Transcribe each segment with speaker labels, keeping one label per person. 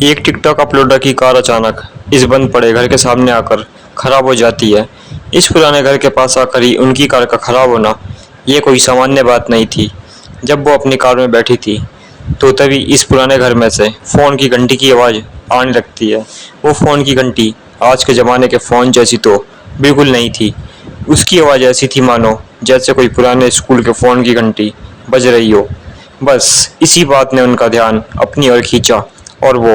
Speaker 1: एक TikTok uploader की car अचानक इस बंद पड़े घर के सामने आकर खराब हो जाती है। इस पुराने घर के पास आकर ही उनकी कार का खराब होना ये कोई सामान्य बात नहीं थी। जब वो अपनी कार में बैठी थी तो तभी इस पुराने घर में से फ़ोन की घंटी की आवाज़ आने लगती है। वो फ़ोन की घंटी आज के ज़माने के फ़ोन जैसी तो बिल्कुल नहीं थी। उसकी आवाज़ ऐसी थी मानो जैसे कोई पुराने स्कूल के फ़ोन की घंटी बज रही हो। बस इसी बात ने उनका ध्यान अपनी ओर खींचा और वो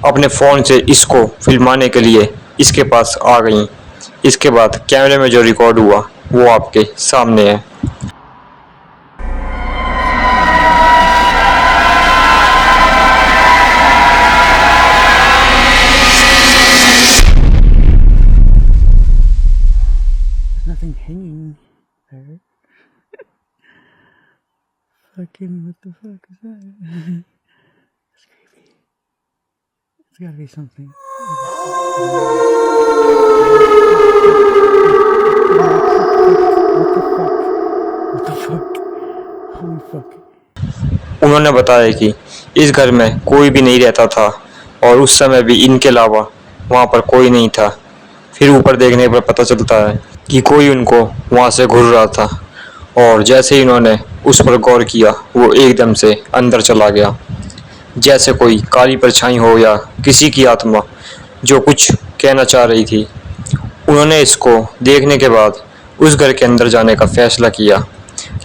Speaker 1: अपने फ़ोन से इसको फिल्माने के लिए इसके पास आ गईं। इसके बाद कैमरे में जो रिकॉर्ड हुआ वो आपके सामने है।
Speaker 2: Nothing hanging there. Fucking what the fuck is that? It's creepy. It's gotta be something. What the fuck? Holy fuck.
Speaker 1: उन्होंने बताया कि इस घर में कोई भी नहीं रहता था और उस समय भी इनके अलावा वहाँ पर कोई नहीं था। फिर ऊपर देखने पर पता चलता है कि कोई उनको वहाँ से घूर रहा था और जैसे ही इन्होंने उस पर गौर किया वो एकदम से अंदर चला गया, जैसे कोई काली परछाई हो या किसी की आत्मा जो कुछ कहना चाह रही थी। उन्होंने इसको देखने के बाद उस घर के अंदर जाने का फैसला किया,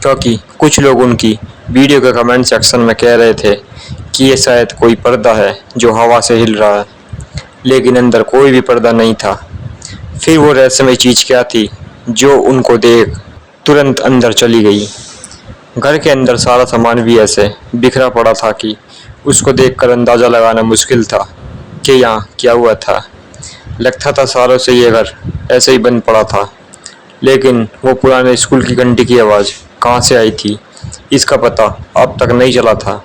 Speaker 1: क्योंकि कुछ लोग उनकी वीडियो के कमेंट सेक्शन में कह रहे थे कि ये शायद कोई पर्दा है जो हवा से हिल रहा है, लेकिन अंदर कोई भी पर्दा नहीं था। फिर वो रहस्यमय चीज़ क्या थी जो उनको देख तुरंत अंदर चली गई। घर के अंदर सारा सामान भी ऐसे बिखरा पड़ा था कि उसको देखकर अंदाज़ा लगाना मुश्किल था कि यहाँ क्या हुआ था। लगता था सालों से ये घर ऐसे ही बंद पड़ा था, लेकिन वो पुराने स्कूल की घंटी की आवाज़ कहाँ से आई थी इसका पता अब तक नहीं चला था।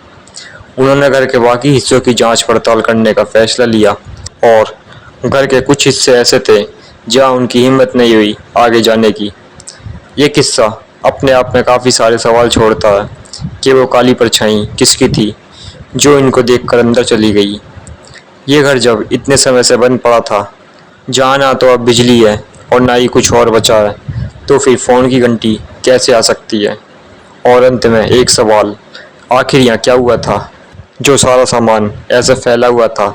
Speaker 1: उन्होंने घर के बाकी हिस्सों की जांच पड़ताल करने का फैसला लिया और घर के कुछ हिस्से ऐसे थे जहां उनकी हिम्मत नहीं हुई आगे जाने की। ये किस्सा अपने आप में काफ़ी सारे सवाल छोड़ता है कि वो काली परछाई किसकी थी जो इनको देखकर अंदर चली गई। ये घर जब इतने समय से बंद पड़ा था, जहाँ ना तो अब बिजली है और ना ही कुछ और बचा है, तो फिर फ़ोन की घंटी कैसे आ सकती है। और अंत में एक सवाल, आखिर यहाँ क्या हुआ था जो सारा सामान ऐसे फैला हुआ था।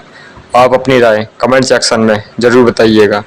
Speaker 1: आप अपनी राय कमेंट सेक्शन में ज़रूर बताइएगा।